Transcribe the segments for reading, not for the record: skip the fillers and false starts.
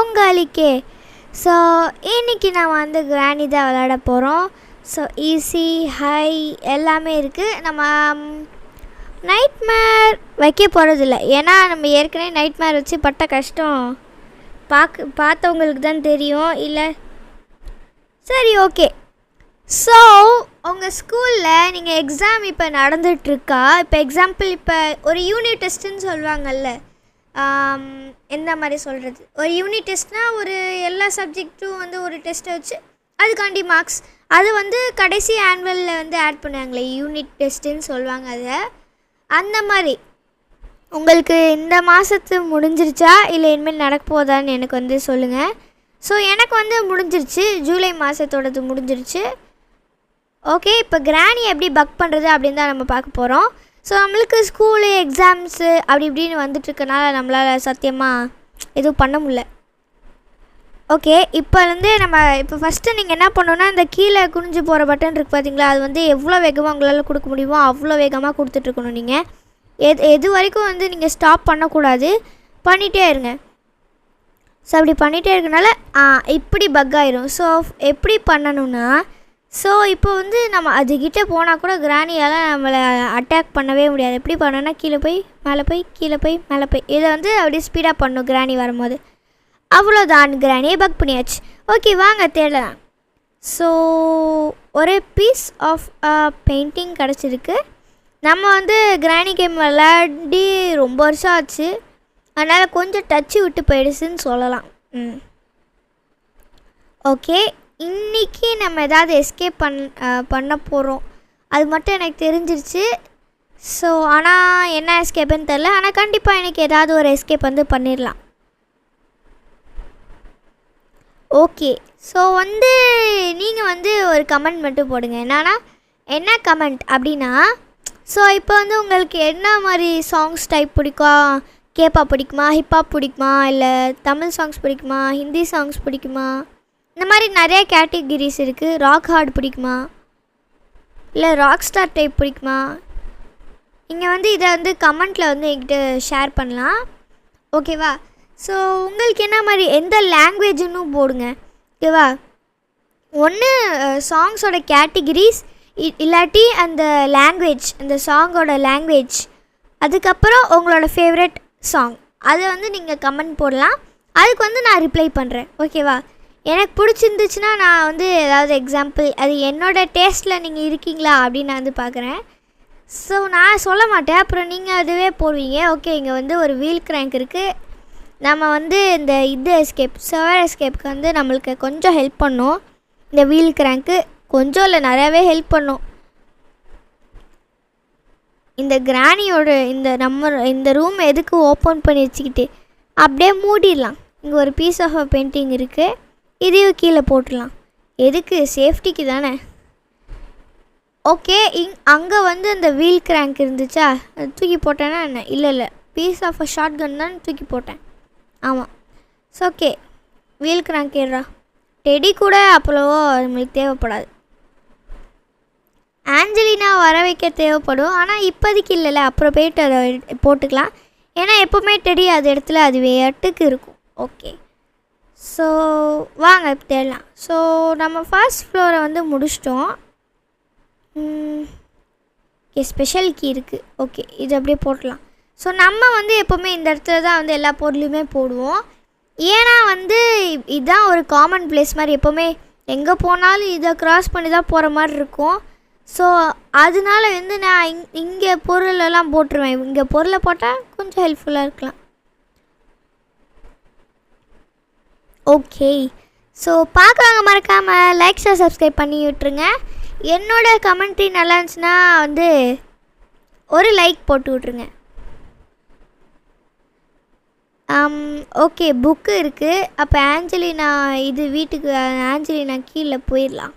உங்களுக்கு ஸோ இன்றைக்கி நான் வந்து கிராணி தான் விளையாட போகிறோம். ஸோ ஈஸி ஹை எல்லாமே இருக்குது. நம்ம நைட்மேர் வைக்க போகிறதில்ல, ஏன்னா நம்ம ஏற்கனவே நைட்மேர் வச்சு பட்ட கஷ்டம் பார்த்தவங்களுக்கு தான் தெரியும் இல்லை. சரி, ஓகே. ஸோ உங்கள் ஸ்கூலில் நீங்கள் எக்ஸாம் இப்போ நடந்துகிட்ருக்கா? இப்போ எக்ஸாம்பிள் இப்போ ஒரு யூனிட் டெஸ்ட்டுன்னு சொல்லுவாங்கல்ல, எந்த மாதிரி சொல்கிறது, ஒரு யூனிட் டெஸ்ட்னால் ஒரு எல்லா சப்ஜெக்ட்டும் வந்து ஒரு டெஸ்ட்டை வச்சு அதுக்காண்டி மார்க்ஸ் அது வந்து கடைசி ஆனுவலில் வந்து ஆட் பண்ணுவாங்களே, யூனிட் டெஸ்ட்டுன்னு சொல்லுவாங்க. அதை அந்த மாதிரி உங்களுக்கு இந்த மாதத்து முடிஞ்சிருச்சா இல்லை இனிமேல் நடக்க போதான்னு எனக்கு வந்து சொல்லுங்கள். ஸோ எனக்கு வந்து முடிஞ்சிருச்சு, ஜூலை மாதத்தோடது முடிஞ்சிருச்சு. ஓகே, இப்போ கிராணி எப்படி பக் பண்ணுறது அப்படின்னு தான் நம்ம பார்க்க போகிறோம். ஸோ நம்மளுக்கு ஸ்கூலு எக்ஸாம்ஸு அப்படி இப்படின்னு வந்துட்டுருக்கனால நம்மளால் சத்தியமாக எதுவும் பண்ண முடியல. ஓகே, இப்போ வந்து நம்ம இப்போ ஃபஸ்ட்டு நீங்கள் என்ன பண்ணணுன்னா, இந்த கீழே குனிஞ்சு போகிற பட்டன் இருக்குது பார்த்தீங்களா, அது வந்து எவ்வளோ வேகமாக உங்களால் கொடுக்க முடியுமோ அவ்வளோ வேகமாக கொடுத்துட்ருக்கணும். நீங்கள் எது வரைக்கும் வந்து நீங்கள் ஸ்டாப் பண்ணக்கூடாது, பண்ணிகிட்டே இருங்க. ஸோ அப்படி பண்ணிகிட்டே இருக்கனால இப்படி பக் ஆயிரும். ஸோ எப்படி பண்ணணுன்னா, ஸோ இப்போ வந்து நம்ம அதுக்கிட்ட போனால் கூட கிராணியால் நம்மளை அட்டாக் பண்ணவே முடியாது. எப்படி பண்ணோன்னா, கீழே போய் மேலே போய் கீழே போய் மேலே போய் இதை வந்து அப்படியே ஸ்பீடாக பண்ணும் கிராணி வரும்போது. அவ்வளோதான், கிராணியை பக் பண்ணியாச்சு. ஓகே, வாங்க தேடலாம். ஸோ ஒரு பீஸ் ஆஃப் பெயிண்டிங் கிடச்சிருக்கு. நம்ம வந்து கிராணி கேம் விளையாடி ரொம்ப வருஷம் ஆச்சு, அதனால் கொஞ்சம் டச்சு விட்டு போயிடுச்சுன்னு சொல்லலாம். ஓகே, இன்றைக்கி நம்ம ஏதாவது எஸ்கேப் பண்ண போகிறோம், அது மட்டும் எனக்கு தெரிஞ்சிருச்சு. ஸோ ஆனால் என்ன எஸ்கேப்புன்னு தெரில, ஆனால் கண்டிப்பாக எனக்கு ஏதாவது ஒரு எஸ்கேப் வந்து பண்ணிடலாம். ஓகே, ஸோ வந்து நீங்கள் வந்து ஒரு கமெண்ட் மட்டும் போடுங்க. என்ன கமெண்ட் அப்படின்னா, ஸோ இப்போ வந்து உங்களுக்கு என்ன மாதிரி சாங்ஸ் டைப் பிடிக்கும், கேப்பாப் பிடிக்குமா, ஹிப்ஹாப் பிடிக்குமா, இல்லை தமிழ் சாங்ஸ் பிடிக்குமா, ஹிந்தி சாங்ஸ் பிடிக்குமா, இந்த மாதிரி நிறைய கேட்டகிரிஸ் இருக்குது. ராக் ஹார்ட் பிடிக்குமா, இல்லை ராக் ஸ்டார் டைப் பிடிக்குமா, நீங்கள் வந்து இதை வந்து கமெண்ட்டில் வந்து என்கிட்ட ஷேர் பண்ணலாம். ஓகேவா? ஸோ உங்களுக்கு என்ன மாதிரி எந்த லாங்குவேஜுன்னு போடுங்க. ஓகேவா? ஒன்று சாங்ஸோட கேட்டகிரிஸ், இல்லாட்டி அந்த லாங்குவேஜ், அந்த சாங்கோட லாங்குவேஜ், அதுக்கப்புறம் உங்களோட ஃபேவரட் சாங், அதை வந்து நீங்கள் கமெண்ட் போடலாம். அதுக்கு வந்து நான் ரிப்ளை பண்ணுறேன். ஓகேவா? எனக்கு பிடிச்சிருந்துச்சுன்னா நான் வந்து ஏதாவது எக்ஸாம்பிள், அது என்னோடய டேஸ்ட்டில் நீங்கள் இருக்கீங்களா அப்படின்னு நான் வந்து பார்க்குறேன். ஸோ நான் சொல்ல மாட்டேன், அப்புறம் நீங்கள் அதுவே போடுவீங்க. ஓகே, இங்கே வந்து ஒரு வீல் கிராங்க் இருக்குது. நம்ம வந்து இந்த எஸ்கேப், சவர் எஸ்கேப்புக்கு வந்து நம்மளுக்கு கொஞ்சம் ஹெல்ப் பண்ணும். இந்த வீல் கிராங்க்கு கொஞ்சம் இல்லை நிறையாவே ஹெல்ப் பண்ணும். இந்த கிராணியோட இந்த ரூம் எதுக்கு ஓப்பன் பண்ணி வச்சுக்கிட்டு அப்படியே மூடிடலாம். இங்கே ஒரு பீஸ் ஆஃப் பெயிண்டிங் இருக்குது, இதையும் கீழே போட்டுடலாம். எதுக்கு? சேஃப்டிக்கு தானே. ஓகே, அங்கே வந்து அந்த வீல் கிராங்க் இருந்துச்சா, அது தூக்கி போட்டேன்னா என்ன? இல்லை பீஸ் ஆஃப் ஷார்ட் கன் தான் தூக்கி போட்டேன். ஆமாம். ஸோ ஓகே, வீல் கிராங்க் ஏறா. டெடி கூட அவ்வளவோ நம்மளுக்கு தேவைப்படாது. ஆஞ்சலினா வர வைக்க தேவைப்படும், ஆனால் இப்போதைக்கு இல்லைல்ல, அப்புறம் போய்ட்டு அதை போட்டுக்கலாம். ஏன்னா எப்போவுமே டெடி அது இடத்துல அது வேட்டுக்கு இருக்கும். ஓகே, ஸோ வாங்க தேடலாம். ஸோ நம்ம ஃபர்ஸ்ட் ஃப்ளோரை வந்து முடிச்சிட்டோம். ஸ்பெஷல் கீ இருக்குது. ஓகே, இது அப்படியே போட்டலாம். ஸோ நம்ம வந்து எப்போவுமே இந்த இடத்துல தான் வந்து எல்லா பொருளையுமே போடுவோம். ஏன்னா வந்து இதுதான் ஒரு காமன் பிளேஸ் மாதிரி, எப்போவுமே எங்கே போனாலும் இதை க்ராஸ் பண்ணி தான் போகிற மாதிரி இருக்கும். ஸோ அதனால வந்து நான் இங்கே பொருளெல்லாம் போட்டுருவேன். இங்கே பொருளை போட்டால் கொஞ்சம் ஹெல்ப்ஃபுல்லாக இருக்கலாம். ஓகே, ஸோ பார்க்குறவங்க மறக்காமல் லைக் ஷேர் சப்ஸ்கிரைப் பண்ணி விட்டுருங்க. என்னோடய கமெண்ட்ரி நல்லா இருந்துச்சுன்னா வந்து ஒரு லைக் போட்டு விட்ருங்க. ஓகே, புக்கு இருக்குது. அப்போ ஆஞ்சலினா இது வீட்டுக்கு ஆஞ்சலினா கீழே போயிடலாம்.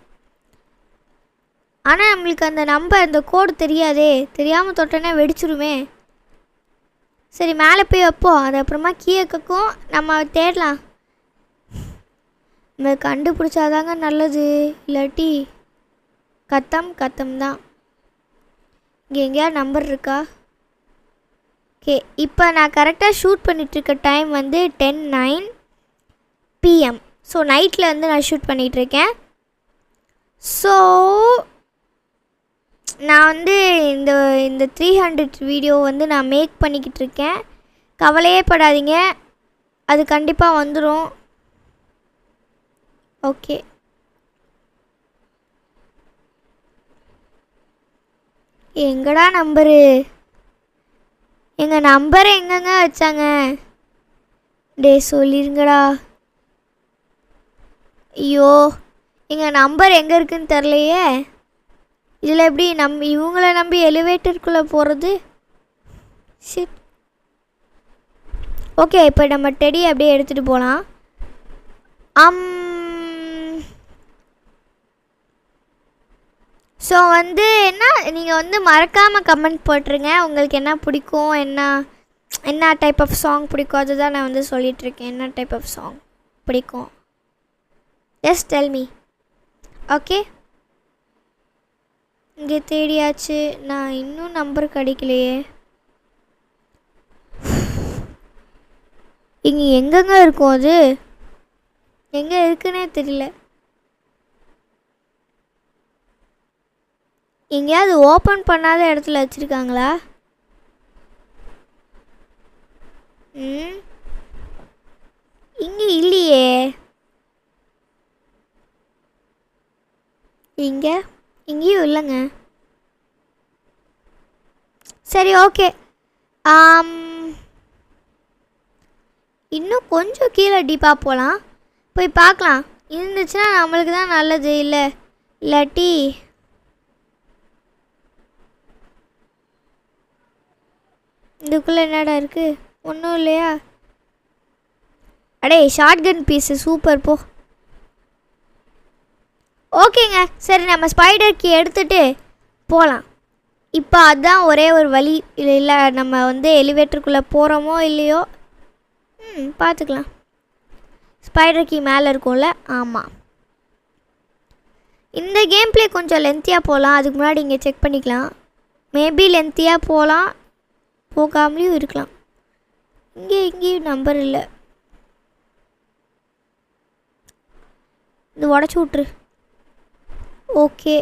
ஆனால் நம்மளுக்கு அந்த நம்பர், அந்த கோடு தெரியாதே, தெரியாமல் தொட்டோன்னே வெடிச்சிருமே. சரி, மேலே போய் வைப்போம், அது அப்புறமா கீழே கக்கும், நம்ம தேடலாம். நம்ம கண்டுபிடிச்சாதாங்க நல்லது, இல்லாட்டி கத்தம் தான். இங்கே எங்கேயா நம்பர் இருக்கா? ஓகே, இப்போ நான் கரெக்டாக ஷூட் பண்ணிகிட்ருக்க டைம் வந்து 10:09 PM. ஸோ நைட்டில் வந்து நான் ஷூட் பண்ணிகிட்ருக்கேன். ஸோ நான் வந்து இந்த இந்த 300 வீடியோ வந்து நான் மேக் பண்ணிக்கிட்டு இருக்கேன். கவலையே படாதீங்க, அது கண்டிப்பாக வந்துடும். ஓகே, எங்கடா நம்பரு? எங்கள் நம்பரை எங்கெங்க வச்சாங்க? டே சொல்லிருங்கடா. ஐயோ, எங்கள் நம்பர் எங்கே இருக்குன்னு தெரிலையே. இதில் எப்படி இவங்கள நம்பி எலிவேட்டருக்குள்ளே போகிறது? ஷிட். ஓகே, இப்போ நம்ம டெடி அப்படியே எடுத்துகிட்டு போகலாம். ஸோ வந்து என்ன, நீங்கள் வந்து மறக்காமல் கமெண்ட் போட்டுருங்க. உங்களுக்கு என்ன பிடிக்கும், என்ன டைப் ஆஃப் சாங் பிடிக்கும், அதுதான் நான் வந்து சொல்லிகிட்ருக்கேன். என்ன டைப் ஆஃப் சாங் பிடிக்கும், ஜஸ்ட் டெல் மீ. ஓகே, இங்கே தேடியாச்சு. நான் இன்னும் நம்பர் கிடைக்கலையே. இங்கே எங்கெங்க இருக்கும்? அது எங்கே இருக்குன்னே தெரியல. எங்கேயாவது ஓப்பன் பண்ணாத இடத்துல வச்சுருக்காங்களா? இங்கே இல்லையே. இங்கேயும் இல்லைங்க. சரி, ஓகே. இன்னும் கொஞ்சம் கீழே டீப்பாக போகலாம். போய் பார்க்கலாம். இருந்துச்சுன்னா நம்மளுக்கு தான் நல்லது. இல்லாட்டி இதுக்குள்ளே என்னடா இருக்குது? ஒன்றும் இல்லையா? அடே, ஷார்ட்கன் பீஸு சூப்பர் போ. ஓகேங்க, சரி, நம்ம ஸ்பைடர் கீ எடுத்துகிட்டு போகலாம். இப்போ அதுதான் ஒரே ஒரு வழி. இல்லை நம்ம வந்து எலிவேட்டருக்குள்ளே போகிறோமோ இல்லையோ பார்த்துக்கலாம். ஸ்பைடர் கீ மேலே இருக்கும்ல? ஆமாம். இந்த கேம் பிளே கொஞ்சம் லென்த்தியாக போகலாம். அதுக்கு முன்னாடி இங்கே செக் பண்ணிக்கலாம். மேபி லென்த்தியாக போகலாம், போகாமலேயும் இருக்கலாம். இங்கேயும் நம்பர் இல்லை. இது உடச்சி விட்ரு. ஓகே,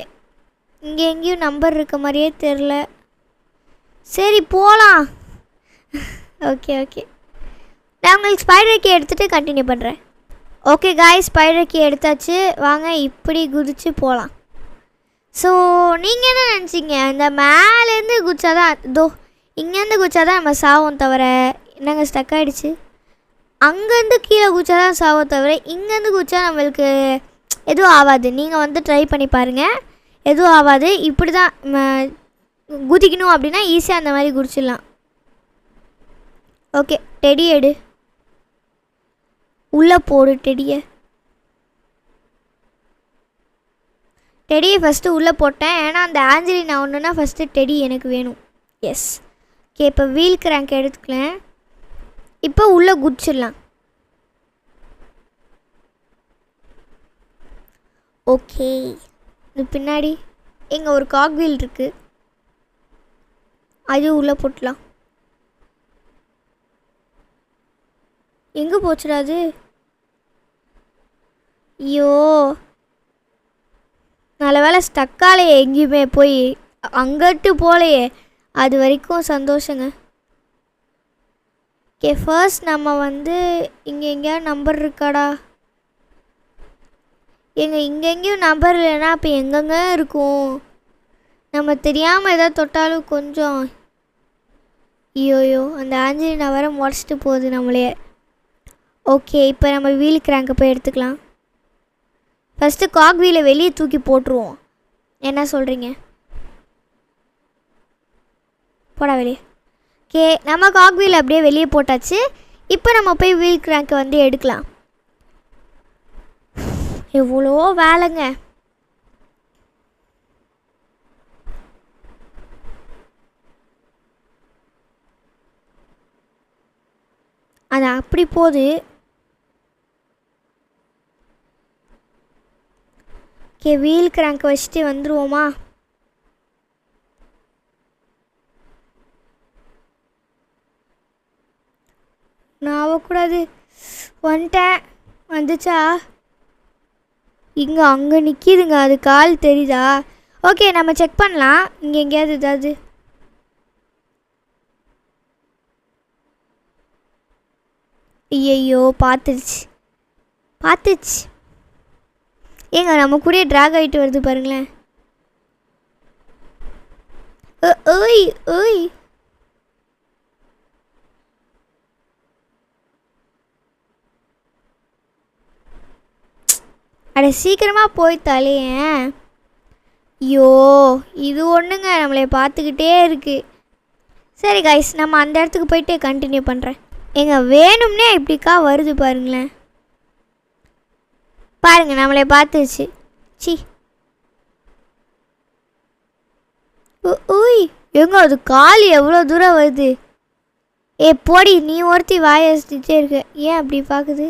இங்கே எங்கேயும் நம்பர் இருக்க மாதிரியே தெரில. சரி, போகலாம். ஓகே, நான் உங்களுக்கு ஸ்பைடர் கீ எடுத்துகிட்டு கண்டினியூ பண்ணுறேன். ஓகே காய்ஸ், ஸ்பைடர் கீ எடுத்தாச்சு. வாங்க இப்படி குதிச்சு போகலாம். ஸோ நீங்கள் என்ன நினச்சிங்க? இந்த மேலேருந்து குதிச்சாதான் இங்கேருந்து குதிச்சாதான் நம்ம சாவோம் தவிர, என்னங்க ஸ்டக் ஆகிடுச்சு. அங்கேருந்து கீழே குதிச்சாதான் சாவோம் தவிர, இங்கேருந்து குதிச்சா நம்மளுக்கு எதுவும் ஆகாது. நீங்கள் வந்து ட்ரை பண்ணி பாருங்கள், எதுவும் ஆகாது. இப்படி தான் குதிக்கணும் அப்படின்னா ஈஸியாக அந்த மாதிரி குதிச்சிடலாம். ஓகே, டெடி எடு, உள்ளே போடு. டெடியை ஃபஸ்ட்டு உள்ளே போட்டேன். ஏன்னா அந்த ஆஞ்சலினா ஒன்றுனா ஃபஸ்ட்டு டெடி எனக்கு வேணும். எஸ். ஓகே, இப்போ வீல் கிராங்க் எடுத்துக்கலாம். இப்போ உள்ளே குதிச்சிடலாம். ஓகே, இது பின்னாடி இங்கே ஒரு காக் வீல் இருக்குது, அது உள்ளே போட்டலாம். எங்கே போச்சுடாது? ஐயோ, நல்ல வேலை ஸ்டக்காலையே, எங்கேயுமே போய் அங்கிட்டு போகலையே. அது வரைக்கும் சந்தோஷங்க. ஓகே, ஃபர்ஸ்ட் நம்ம வந்து இங்கே எங்கேயாவது நம்பர் இருக்காடா? எங்கெங்கேயும் நம்பர் இல்லைன்னா அப்போ எங்கெங்க இருக்கும்? நம்ம தெரியாமல் எதாவது தொட்டாலும் கொஞ்சம் ஐயோயோ, அந்த ஆஞ்சலினா வர முடிச்சுட்டு போகுது நம்மளே. ஓகே, இப்போ நம்ம வீல் கிராங்கை போய் எடுத்துக்கலாம். ஃபஸ்ட்டு காக் வீலை வெளியே தூக்கி போட்டுருவோம். என்ன சொல்கிறீங்க? போடா வெளியே. ஓகே, நம்ம காக் வீல் அப்படியே வெளியே போட்டாச்சு. இப்போ நம்ம போய் வீல் கிராங்கை வந்து எடுக்கலாம். எவ்வளோ வேலைங்க. அது அப்படி போகுது. ஓகே, வீல் கிராங்க் வச்சுட்டு வந்துடுவோமா? போகக்கூடாது. வந்துட்டேன். வந்துச்சா? இங்கே அங்கே நிற்கிதுங்க, அது கால் தெரியுதா? ஓகே, நம்ம செக் பண்ணலாம். இங்கே எங்கேயாவது ஏதாவது ஐயோ பார்த்துருச்சு. ஏங்க நம்ம கூட ட்ராக் ஆகிட்டு வருது பாருங்களேன். ஓய் ஓய் அட சீக்கிரமாக போய் தலையேன். ஐயோ இது ஒன்றுங்க நம்மளை பார்த்துக்கிட்டே இருக்கு. சரி கைஸ், நம்ம அந்த இடத்துக்கு போயிட்டு கண்டினியூ பண்ணுறேன். ஏங்க வேணும்னே இப்படிக்கா வருது பாருங்களேன். பாருங்கள் நம்மளை பார்த்துச்சு. சி ஓய் எங்க அது கால் எவ்வளோ தூரம் வருது? ஏ போடி, நீ ஒருத்தி வாயை வச்சுட்டே இருக்க. ஏன் அப்படி பார்க்குது?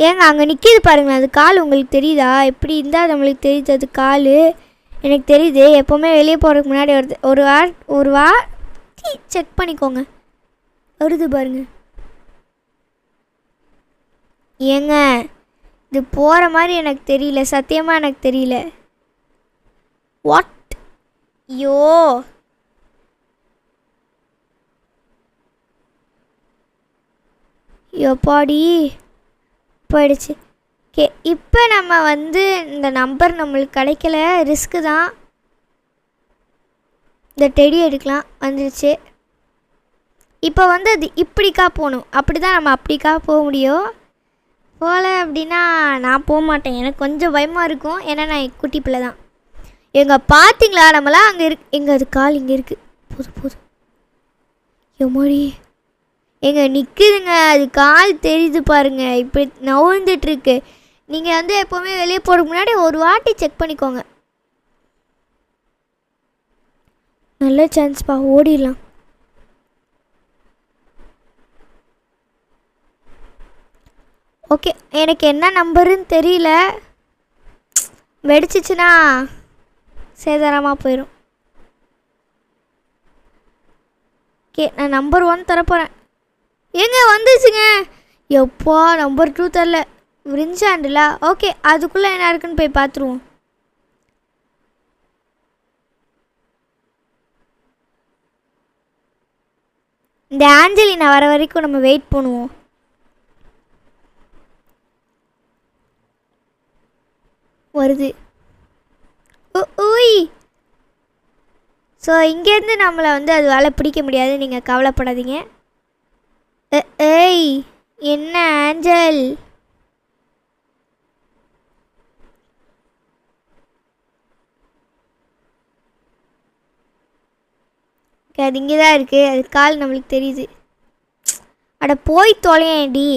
ஏங்க அங்கே நிற்கிது பாருங்களேன், அது கால் உங்களுக்கு தெரியுதா? எப்படி இருந்தால் நம்மளுக்கு தெரியுது அது கால். எனக்கு தெரியுது. எப்போவுமே வெளியே போகிறதுக்கு முன்னாடி வருது. ஒரு வார் செக் பண்ணிக்கோங்க. வருது பாருங்க. ஏங்க இது போகிற மாதிரி எனக்கு தெரியல, சத்தியமாக எனக்கு தெரியல. வாட்? ஐயோ எப்பாடி போயிடுச்சு. ஓகே, இப்போ நம்ம இந்த நம்பர் நம்மளுக்கு கிடைக்கல, ரிஸ்க்கு தான். இந்த டெடி எடுக்கலாம். வந்துடுச்சு. இப்போ அது இப்படிக்கா போகணும். அப்படி தான் நம்ம அப்படிக்கா போக முடியும். போகல அப்படின்னா நான் போக மாட்டேன். எனக்கு கொஞ்சம் பயமாக இருக்கும், ஏன்னா நான் குட்டி பிள்ளை தான். எங்கே பார்த்தீங்களா நம்மளாம் அங்கே எங்கே அது கால் இங்கே இருக்குது. போதும் எம்மாடி எங்க நிற்குதுங்க, அது கால் தெரியுது பாருங்க. இப்படி நவுந்துட்டுருக்கு. நீங்கள் எப்போவுமே வெளியே போகிறதுக்கு முன்னாடி ஒரு வாட்டி செக் பண்ணிக்கோங்க. நல்ல சான்ஸ்ப்பா, ஓடிடலாம். ஓகே, எனக்கு என்ன நம்பருன்னு தெரியல. வெடிச்சிச்சுன்னா சேதாரமாக போயிடும். ஓகே, நான் நம்பர் 1 தரப்போகிறேன். ஏங்க வந்துச்சுங்க. எப்போ நம்பர் 2 தரல. விரிஞ்சாண்டுல. ஓகே, அதுக்குள்ளே என்ன இருக்குன்னு போய் பார்த்துருவோம். இந்த ஆஞ்சலினா வர வரைக்கும் நம்ம வெயிட் பண்ணுவோம். வருது. ஓய் ஸோ இங்கேருந்து நம்மளை அது வேலை பிடிக்க முடியாது, நீங்கள் கவலைப்படாதீங்க. ஏய் என்ன ஆஞ்சல்? அது இங்கே தான் இருக்குது. அது கால் நம்மளுக்கு தெரியுது. அட போய் தொலையேண்டி.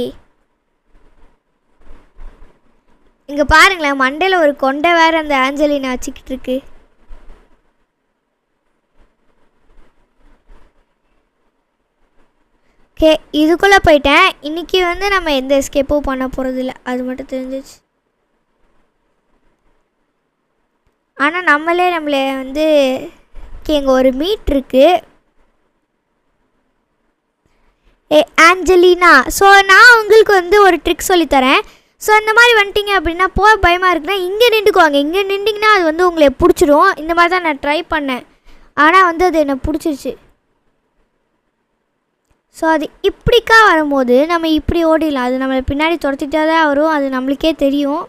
இங்கே பாருங்களேன், மண்டையில் ஒரு கொண்டை வேறு அந்த ஆஞ்சலினா வச்சுக்கிட்டு இருக்கு. ஓகே, இதுக்குள்ளே போயிட்டேன். இன்றைக்கி நம்ம எந்த எஸ்கேப்பும் பண்ண போகிறதில்ல, அது மட்டும் தெரிஞ்சிச்சு. ஆனால் நம்மளே இங்கே ஒரு மீட் இருக்குது. ஆஞ்சலினா. ஸோ நான் உங்களுக்கு ஒரு ட்ரிக் சொல்லித்தரேன். ஸோ அந்த மாதிரி வந்துட்டிங்க அப்படின்னா போக பயமாக இருக்குன்னா இங்கே நின்றுக்குவாங்க. இங்கே நின்றுங்கன்னா அது உங்களை பிடிச்சிடும். இந்த மாதிரி தான் நான் ட்ரை பண்ணேன், ஆனால் அது என்னை பிடிச்சிருச்சு. ஸோ அது இப்படிக்கா வரும்போது நம்ம இப்படி ஓடிடலாம். அது நம்மளை பின்னாடி துரத்திட்டா தான் வரும், அது நம்மளுக்கே தெரியும்.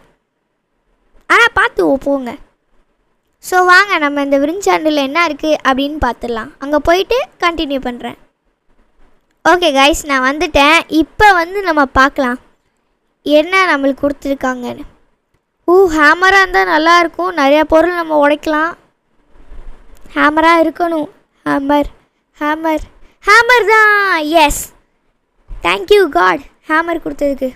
ஆனால் பார்த்து போங்க. ஸோ வாங்க நம்ம இந்த விரிஞ்சாண்டில் என்ன இருக்குது அப்படின்னு பார்த்துடலாம். அங்கே போயிட்டு கண்டினியூ பண்ணுறேன். ஓகே கைஸ், நான் வந்துட்டேன். இப்போ நம்ம பார்க்கலாம் என்ன நம்மளுக்கு கொடுத்துருக்காங்கன்னு. ஹேமராக இருந்தால் நல்லாயிருக்கும். நிறையா பொருள் நம்ம உடைக்கலாம். ஹேமராக இருக்கணும். ஹேமர் தான். எஸ், தேங்க்யூ காட் ஹேமர் கொடுத்ததுக்கு.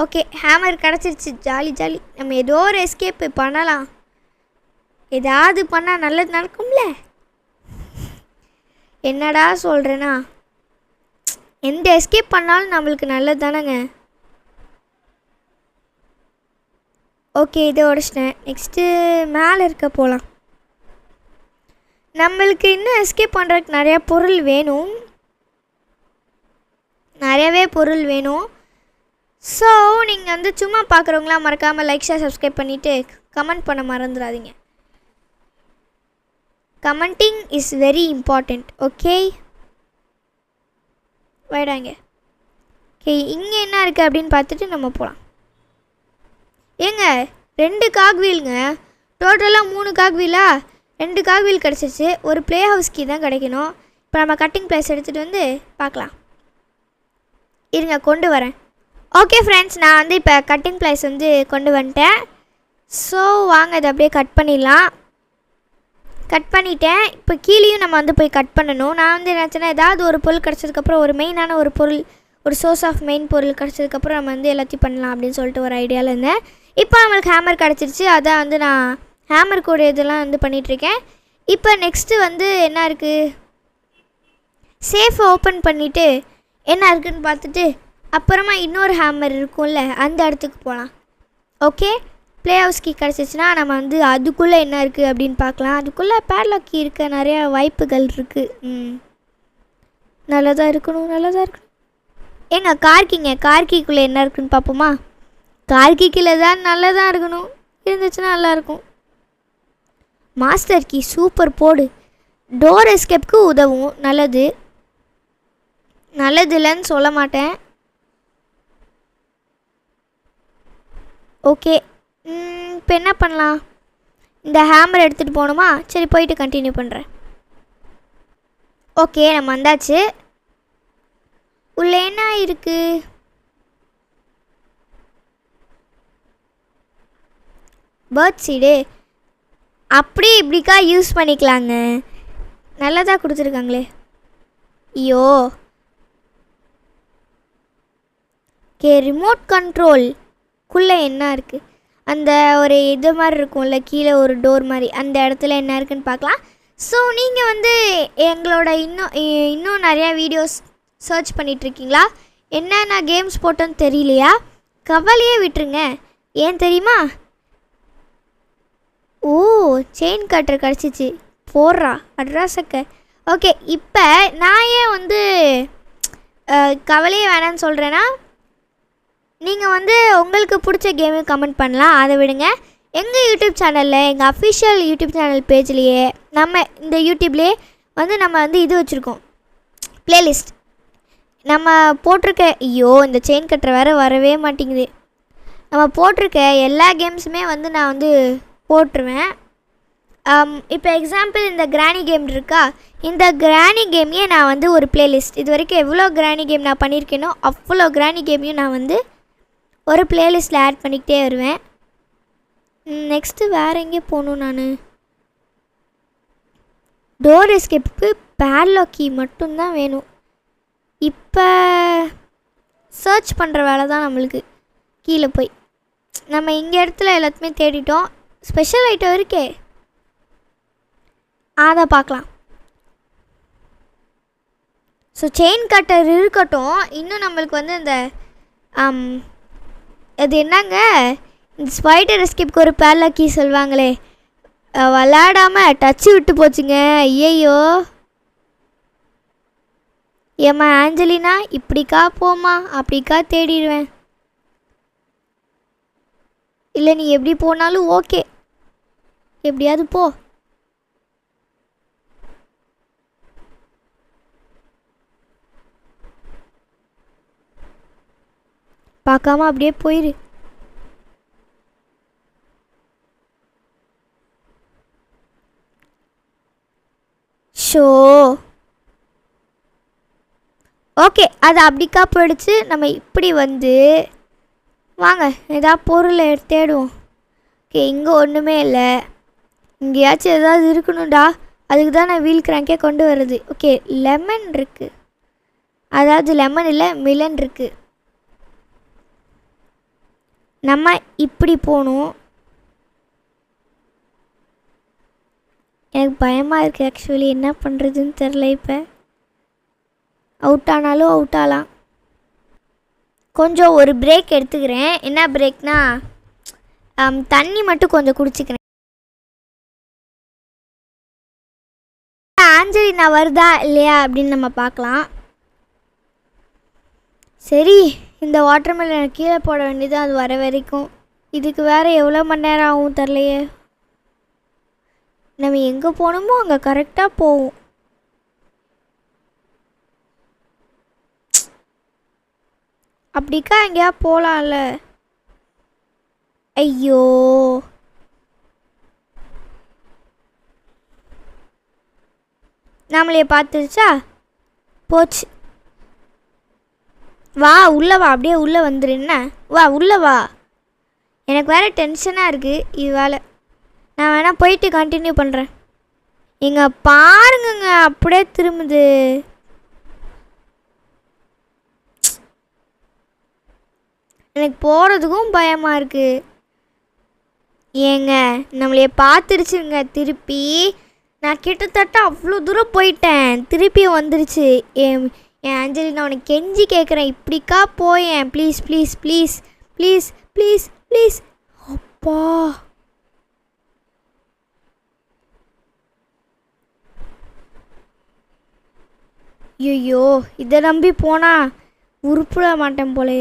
ஓகே, ஹேமர் கிடச்சிருச்சு. ஜாலி. நம்ம ஏதோ ஒரு எஸ்கேப் பண்ணலாம். ஏதாவது பண்ணால் நல்லது நடக்கும்ல. என்னடா சொல்கிறேன்னா, எந்த எஸ்கேப் பண்ணாலும் நம்மளுக்கு நல்லது தானேங்க. ஓகே இதை உடச்சிட்டேன். நெக்ஸ்ட்டு மேலே இருக்க போகலாம். நம்மளுக்கு இன்னும் எஸ்கேப் பண்ணுறதுக்கு நிறையா பொருள் வேணும், நிறையவே பொருள் வேணும். ஸோ நீங்கள் வந்து சும்மா பார்க்குறவங்களாம் மறக்காமல் லைக் ஷேர் சப்ஸ்கிரைப் பண்ணிவிட்டு கமெண்ட் பண்ண மறந்துடாதீங்க. Commenting is very important. Okay வைடாங்க. ஓகே இங்கே என்ன இருக்குது அப்படின்னு பார்த்துட்டு நம்ம போகலாம். ஏங்க 2 காக்வீலுங்க, டோட்டலாக 3 காக்வீலா? 2 காக்வீல் கிடச்சிச்சு. ஒரு ப்ளே ஹவுஸ் கீ தான் கிடைக்கணும். இப்போ நம்ம கட்டிங் பிளேஸ் எடுத்துகிட்டு வந்து பார்க்கலாம். இருங்க கொண்டு வரேன். ஓகே ஃப்ரெண்ட்ஸ், நான் வந்து இப்போ கட்டிங் பிளேஸ் வந்து கொண்டு வந்துட்டேன். ஸோ வாங்க இதை அப்படியே கட் பண்ணிடலாம். கட் பண்ணிட்டேன். இப்போ கீழேயும் நம்ம வந்து போய் கட் பண்ணணும். நான் வந்து நினச்சேன்னா ஏதாவது ஒரு பொருள் கிடச்சதுக்கப்புறம், ஒரு மெயினான ஒரு பொருள், ஒரு சோர்ஸ் ஆஃப் மெயின் பொருள் கிடச்சதுக்கப்புறம் நம்ம வந்து எல்லாத்தையும் பண்ணலாம் அப்படின்னு சொல்லிட்டு ஒரு ஐடியாவில் இருந்தேன். இப்போ நம்மளுக்கு ஹேமர் கிடச்சிருச்சு. அதான் வந்து நான் ஹேமர் கூட இதெல்லாம் வந்து பண்ணிகிட்ருக்கேன். இப்போ நெக்ஸ்ட்டு வந்து என்ன இருக்குது, சேஃபை ஓப்பன் பண்ணிவிட்டு என்ன இருக்குதுன்னு பார்த்துட்டு அப்புறமா இன்னொரு ஹேமர் இருக்கும்ல அந்த இடத்துக்கு போகலாம். ஓகே ப்ளே ஹவுஸ் கீ கிடச்சிச்சின்னா நம்ம வந்து அதுக்குள்ளே என்ன இருக்குது அப்படின்னு பார்க்கலாம். அதுக்குள்ளே பேட்லாக் கீ இருக்க நிறையா வாய்ப்புகள் இருக்குது. நல்லதாக இருக்கணும், நல்லதாக இருக்கணும். ஏங்க கார்கிக்குள்ளே என்ன இருக்குதுன்னு பார்ப்போமா? கார்கிக்குள்ளே தான் நல்லதாக இருக்கணும், இருந்துச்சுன்னா நல்லாயிருக்கும். மாஸ்டர் கீ சூப்பர், போடு. டோர் எஸ்கேப்க்கு உதவும். நல்லது, நல்லது இல்லைன்னு சொல்ல மாட்டேன். ஓகே இப்போ என்ன பண்ணலாம்? இந்த ஹேமர் எடுத்துகிட்டு போகணுமா? சரி போயிட்டு கண்டினியூ பண்ணுறேன். ஓகே நம்ம வந்தாச்சு. உள்ளே என்ன இருக்குது? Bird seed. அப்படி இப்படிக்கா யூஸ் பண்ணிக்கலாங்க, நல்லதாக கொடுத்துருக்காங்களே. ஐயோ ஓகே ரிமோட் கண்ட்ரோல்குள்ளே என்ன இருக்குது? அந்த ஒரு இது மாதிரி இருக்கும்ல, கீழே ஒரு டோர் மாதிரி, அந்த இடத்துல என்ன இருக்குதுன்னு பார்க்கலாம். ஸோ நீங்கள் வந்து எங்களோட இன்னும் நிறையா வீடியோஸ் சர்ச் பண்ணிகிட்ருக்கீங்களா? என்னென்ன கேம்ஸ் போட்டோன்னு தெரியலையா? கவலையே விட்டுருங்க. ஏன் தெரியுமா? ஓ செயின் கட்டர் கிடச்சிச்சு, போடுறா அட்ராஸக்க. ஓகே இப்போ நான் ஏன் வந்து கவலையே வேணான்னு சொல்கிறேன்னா, நீங்கள் வந்து உங்களுக்கு பிடிச்ச கேமு கமெண்ட் பண்ணலாம், அதை விடுங்க. எங்கள் யூடியூப் சேனலில், எங்கள் அஃபிஷியல் யூடியூப் சேனல் பேஜ்லேயே நம்ம இந்த யூடியூப்லேயே வந்து நம்ம வந்து இது வச்சுருக்கோம், ப்ளேலிஸ்ட். நம்ம போட்டிருக்க, ஐயோ இந்த செயின் கட்டர் வேறு வரவே மாட்டேங்குது. நம்ம போட்டிருக்க எல்லா கேம்ஸுமே வந்து நான் வந்து போட்டுருவேன். இப்போ எக்ஸாம்பிள் இந்த கிராணி கேம் இருக்கா, இந்த கிராணி கேமையே நான் வந்து ஒரு ப்ளேலிஸ்ட், இது வரைக்கும் எவ்வளோ கிராணி கேம் நான் பண்ணியிருக்கேனோ அவ்வளோ கிராணி கேமையும் நான் வந்து ஒரு ப்ளேலிஸ்ட்டில் ஆட் பண்ணிக்கிட்டே வருவேன். நெக்ஸ்ட்டு வேறு எங்கே போகணும்? நான் டோர் எஸ்கேப்புக்கு பேட்லாக் கீ மட்டும்தான் வேணும். இப்போ சர்ச் பண்ணுற வேலை தான் நம்மளுக்கு. கீழே போய் நம்ம இங்கே இடத்துல எல்லாத்தையுமே தேடிட்டோம். ஸ்பெஷல் ஐட்டம் இருக்கே, அதை பார்க்கலாம். ஸோ செயின் கட்டர் இருக்கட்டும். இன்னும் நம்மளுக்கு வந்து இந்த அது என்னங்க, இந்த ஸ்பைடர் எஸ்கேப்க்கு ஒரு பேட்லாக் கீ சொல்லுவாங்களே, விளாடாமல் டச்சு விட்டு போச்சுங்க. ஐயையோ ஏம்மா ஆஞ்சலினா, இப்படிக்கா போமா, அப்படிக்கா தேடிடுவேன். இல்லை நீ எப்படி போனாலும் ஓகே, எப்படியாவது போ. பார்க்காம அப்படியே போயிரு. ஷோ ஓகே அது அப்படிக்கா போயிடுச்சு. நம்ம இப்படி வந்து வாங்க ஏதாவது பொருளை தேடுவோம். ஓகே இங்கே ஒன்றுமே இல்லை, இங்கேயாச்சும் ஏதாவது இருக்கணும்டா, அதுக்கு தான் நான் வீல் கிராங்கே கொண்டு வர்றது. ஓகே லெமன் இருக்குது, அதாவது லெமன் இல்லை மிலன் இருக்குது. நம்ம இப்படி போகணும். எனக்கு பயமாக இருக்குது ஆக்சுவலி, என்ன பண்ணுறதுன்னு தெரில. இப்போ அவுட் ஆனாலும் அவுட் ஆகலாம். கொஞ்சம் ஒரு பிரேக் எடுத்துக்கிறேன். என்ன பிரேக்னா, தண்ணி மட்டும் கொஞ்சம் குடிச்சிக்கிறேன். ஆஞ்சலினா வருதா இல்லையா அப்படின்னு நம்ம பார்க்கலாம். சரி, இந்த வாட்டர்மெலனை கீழே போட வேண்டியது அது வர வரைக்கும். இதுக்கு வேறு எவ்வளோ மணி நேரம் ஆகும் தெரிலையே. நம்ம எங்கே போகணுமோ அங்கே கரெக்டாக போவோம். அப்படிக்கா எங்கேயா போகலாம்ல. ஐயோ, நம்மளையே பார்த்துருச்சா, போச்சு. வா உள்ளே வா, அப்படியே உள்ளே வந்துரு. என்ன வா உள்ளே வா. எனக்கு வேறு டென்ஷனாக இருக்குது இது வேலை. நான் வேணால் போயிட்டு கண்டினியூ பண்ணுறேன். இங்கே பாருங்கங்க, அப்படியே திரும்புது. எனக்கு போகிறதுக்கும் பயமாக இருக்குது. ஏங்க நம்மளையே பார்த்துருச்சுங்க திருப்பி. நான் கிட்டத்தட்ட அவ்வளோ தூரம் போயிட்டேன், திருப்பியும் வந்துருச்சு. என் ஆஞ்சலி, நான் உனக்கு கெஞ்சி கேட்குறேன், இப்படிக்கா போயேன் please please please please please please. அப்பா, ஐயோ, இதை நம்பி போனால் உருப்பிட மாட்டேன் போலே.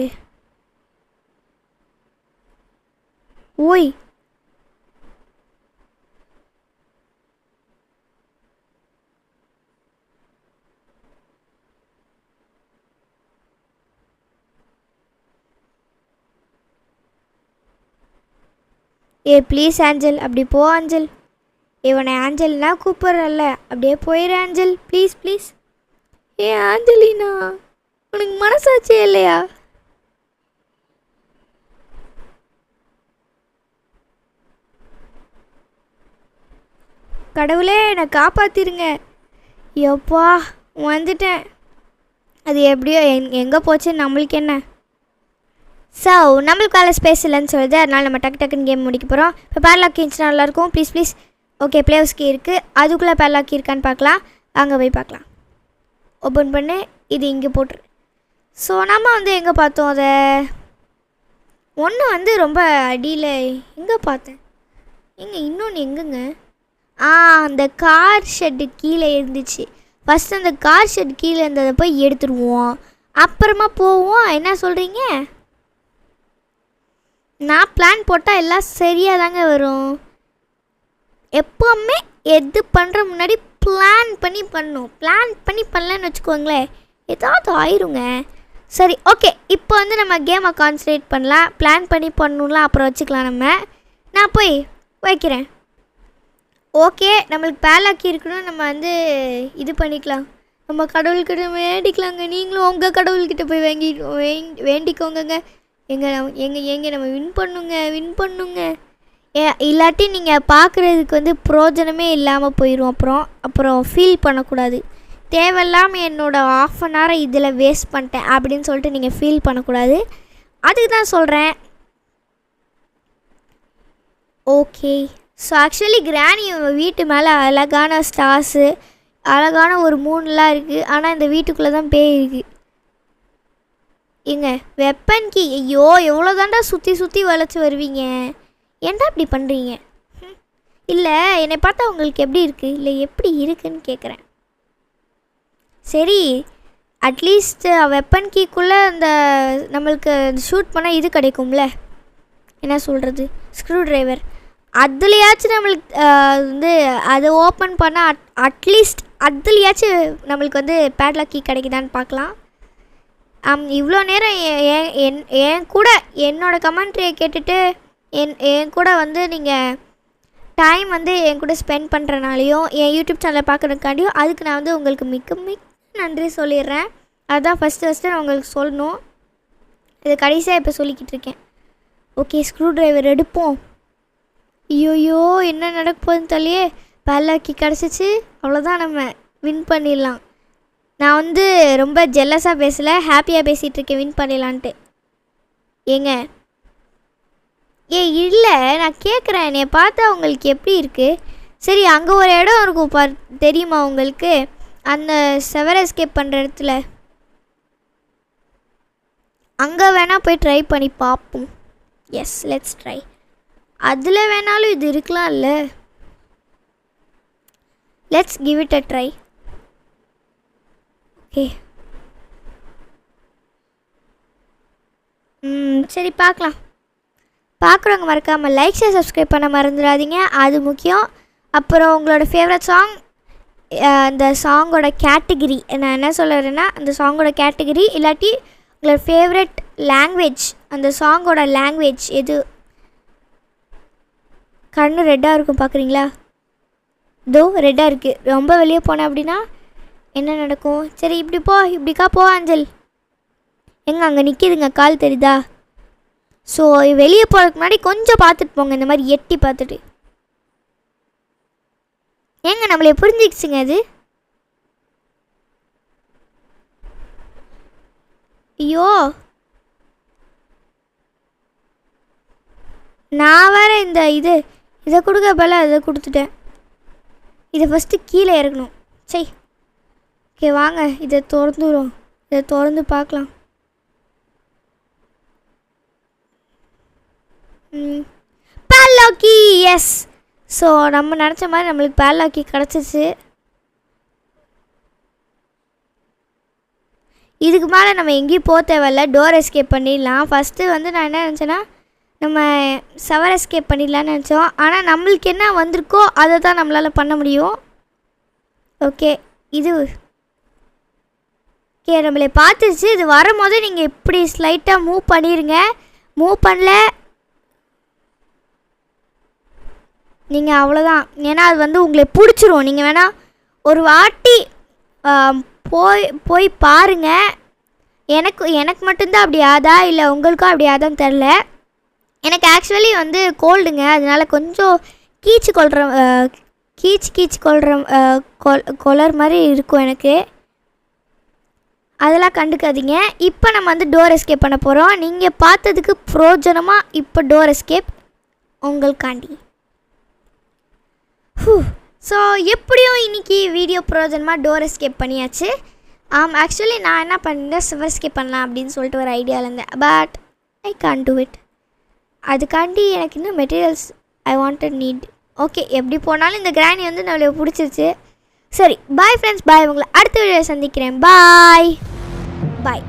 ஓய், ப்ளீஸ் ஆஞ்சல், அப்படி போ ஆஞ்சல். இவனை ஆஞ்சல்னா கூப்பிட்றல்ல, அப்படியே போயிடு ஆஞ்சல், ப்ளீஸ் ப்ளீஸ். ஆஞ்சலினா, உனக்கு மனசாட்சியே இல்லையா? கடவுளே, என்னை காப்பாற்றிருங்க. எப்பா வந்துட்டேன். அது எப்படியோ எங்கே போச்சு, நம்மளுக்கு என்ன. ஸோ நம்மளுக்கு வேலை ஸ்பேஸ் இல்லைன்னு சொல்லுது, அதனால் நம்ம டக்கு டக்குன்னு கேம் முடிக்க போகிறோம். இப்போ பேர்லாக் இருந்துச்சுன்னா நல்லாயிருக்கும், ப்ளீஸ் ப்ளீஸ். ஓகே, பிளேயர்ஸ்க்கு இருக்குது, அதுக்குள்ளே பேர்லாக் இருக்கான்னு பார்க்கலாம். அங்கே போய் பார்க்கலாம். ஓப்பன் பண்ணு, இது இங்கே போட்டுரு. ஸோ நம்ம வந்து எங்கே பார்த்தோம் அதை? ஒன்று ரொம்ப அடியில் எங்கே பார்த்தேன், இன்னொன்று எங்கேங்க? அந்த கார் ஷெட்டு கீழே இருந்துச்சு. ஃபஸ்ட்டு அந்த கார் ஷெட் கீழே இருந்ததை போய் எடுத்துருவோம், அப்புறமா போவோம். என்ன சொல்கிறீங்க? நான் பிளான் போட்டால் எல்லாம் சரியாக தாங்க வரும். எப்போவுமே எது பண்ணுற முன்னாடி பிளான் பண்ணி பண்ணணும். பிளான் பண்ணி பண்ணலன்னு வச்சுக்கோங்களேன், ஏதாவது ஆயிருங்க. சரி, ஓகே, இப்போ நம்ம கேமை கான்சன்ட்ரேட் பண்ணலாம். பிளான் பண்ணி பண்ணணும்லாம் அப்புறம் வச்சுக்கலாம். நான் போய் வைக்கிறேன். ஓகே, நம்மளுக்கு பேலாக்கி இருக்கணும். நம்ம இது பண்ணிக்கலாம். நம்ம கடவுள்கிட்ட வேண்டிக்கலாங்க. நீங்களும் உங்கள் கடவுள்கிட்ட போய் வேண்டிக்கோங்க. எங்கே நம்ம வின் பண்ணுங்க. இல்லாட்டி நீங்கள் பார்க்குறதுக்கு பிரோஜனமே இல்லாமல் போயிடும். அப்புறம் ஃபீல் பண்ணக்கூடாது. தேவையில்லாமல் என்னோடய ½ அன் ஹவரை இதில் வேஸ்ட் பண்ணிட்டேன் அப்படின்னு சொல்லிட்டு நீங்கள் ஃபீல் பண்ணக்கூடாது. அதுக்கு தான் சொல்கிறேன். ஓகே, ஸோ ஆக்சுவலி கிராணி வீட்டு மேலே அழகான ஸ்டார்ஸு, அழகான ஒரு மூணுலாம் இருக்குது. ஆனால் இந்த வீட்டுக்குள்ளே தான் பேய் இருக்குது. வெப்பன் கீ, ஐயோ எவ்வளோ தாண்டா சுற்றி வளைச்சி வருவீங்க, ஏன்டா இப்படி பண்ணுறீங்க? இல்லை, என்னை பார்த்தா உங்களுக்கு எப்படி இருக்குது, இல்லை எப்படி இருக்குன்னு கேட்குறேன். சரி, அட்லீஸ்ட் வெப்பன் கீக்குள்ளே நம்மளுக்கு ஷூட் பண்ணால் இது கிடைக்கும்ல, என்ன சொல்கிறது, ஸ்க்ரூ ட்ரைவர். அதுலையாச்சும் நம்மளுக்கு அதை ஓப்பன் பண்ணால் அட்லீஸ்ட் அதுலையாச்சும் நம்மளுக்கு பேட்லாக் கீ கிடைக்குதான்னு பார்க்கலாம். இவ்வளோ நேரம் என் கூட என்னோடய கமெண்ட்ரியை கேட்டுட்டு என் கூட நீங்கள் டைம் என் கூட ஸ்பெண்ட் பண்ணுறனாலையும் என் யூடியூப் சேனலை பார்க்குறதுக்காண்டியும் அதுக்கு நான் உங்களுக்கு மிக்க நன்றி சொல்லிடுறேன். அதுதான் ஃபஸ்ட்டு நான் உங்களுக்கு சொல்லணும். இது கடைசியாக இப்போ சொல்லிக்கிட்டு இருக்கேன். ஓகே, ஸ்க்ரூ ட்ரைவர் எடுப்போம். ஐயோயோ, என்ன நடக்க போகுதுன்னு தெரியலையே. பேட்லாக்கி கிடச்சிச்சு, அவ்வளோதான், நம்ம வின் பண்ணிடலாம். நான் ரொம்ப ஜெல்லஸாக பேசலை, ஹாப்பியாக பேசிகிட்ருக்கேன் வின் பண்ணிடலான்ட்டு. இல்லை, நான் கேட்குறேன், என்னை பார்த்தா உங்களுக்கு எப்படி இருக்குது? சரி, அங்கே ஒரு இடம் இருக்கும் தெரியுமா உங்களுக்கு? அந்த செவர் எஸ்கேப் பண்ணுற இடத்துல அங்கே வேணால் போய் ட்ரை பண்ணி பார்ப்போம். Yes, let's try. அதில் வேணாலும் இது இருக்கலாம்ல. Let's give it a try. Okay சரி பார்க்கலாம். பார்க்குறவங்க மறக்காமல் லைக் ஷேர் சப்ஸ்கிரைப் பண்ண மறந்துடாதீங்க, அது முக்கியம். அப்புறம் உங்களோட ஃபேவரட் சாங், அந்த சாங்கோட கேட்டகிரி, நான் என்ன சொல்ல வரேன்னா அந்த சாங்கோட கேட்டகிரி இல்லாட்டி உங்களோட ஃபேவரட் லாங்குவேஜ், அந்த சாங்கோட லாங்குவேஜ் எது. கண்ணு ரெட்டாக இருக்கும் பார்க்குறீங்களா, இதோ ரெட்டாக இருக்குது. ரொம்ப வெளியே போனேன் அப்படின்னா என்ன நடக்கும்? சரி இப்படி போ, இப்படிக்கா போ ஆஞ்சல். எங்கே அங்கே நிற்கிதுங்க, கால் தெரியுதா? ஸோ வெளியே போகிறதுக்கு முன்னாடி கொஞ்சம் பார்த்துட்டு போங்க, இந்த மாதிரி எட்டி பார்த்துட்டு. ஏங்க நம்மளே புரிஞ்சிக்கிச்சுங்க அது. ஐயோ நான் வேறு இந்த இதை கொடுக்க போல அதை கொடுத்துட்டேன். இதை ஃபஸ்ட்டு கீழே இறக்கணும். சரி ஓகே வாங்க இதை திறந்துடும், இதை திறந்து பார்க்கலாம். பேட்லாக்கி, எஸ். ஸோ நம்ம நினச்ச மாதிரி நம்மளுக்கு பேட்லாக்கி கிடச்சிச்சு. இதுக்கு மேலே நம்ம எங்கேயும் போக தேவையில்ல, டோர் எஸ்கேப் பண்ணிடலாம். ஃபஸ்ட்டு வந்து நான் என்ன நினச்சேன்னா நம்ம சவர் எஸ்கேப் பண்ணிடலான்னு நினச்சோம். ஆனால் நம்மளுக்கு என்ன வந்திருக்கோ அதை தான் நம்மளால் பண்ண முடியும். ஓகே இது ஓகே நம்மளே பார்த்துருச்சு. இது வரும்போது நீங்கள் இப்படி ஸ்லைட்டாக மூவ் பண்ணிடுங்க. மூவ் பண்ணல நீங்கள் அவ்வளோதான். ஏன்னா அது வந்து உங்களை பிடிச்சிரும். நீங்கள் வேணால் ஒரு வாட்டி போய் பாருங்கள். எனக்கு மட்டும்தான் அப்படி ஆதா இல்லை உங்களுக்கும் அப்படி ஆதான்னு தெரில. எனக்கு ஆக்சுவலி வந்து கோல்டுங்க, அதனால கொஞ்சம் கீச்சு கொள்கிற கொலர் மாதிரி இருக்கும் எனக்கு. அதெல்லாம் கண்டுக்காதீங்க. இப்போ நம்ம வந்து டோர் எஸ்கேப் பண்ண போகிறோம். நீங்கள் பார்த்ததுக்கு பிரோஜனமாக இப்போ டோர் எஸ்கேப் உங்களுக்காண்டி. ஸோ எப்படியும் இன்றைக்கி வீடியோ பிரோஜனமாக டோர் எஸ்கேப் பண்ணியாச்சு. ஆக்சுவலி நான் என்ன பண்ணேன், சிவர் எஸ்கேப் பண்ணலாம் அப்படின்னு சொல்லிட்டு ஒரு ஐடியாவில் இருந்தேன். But I can't do it. அதுக்காண்டி எனக்கு இன்னும் materials I wanted need. Okay எப்படி போனாலும் இந்த கிராணி வந்து நம்மளுக்கு பிடிச்சிருச்சு. சரி பாய் ஃப்ரெண்ட்ஸ், பாய். உங்களை அடுத்த வீடியோ சந்திக்கிறேன். பாய் பாய்.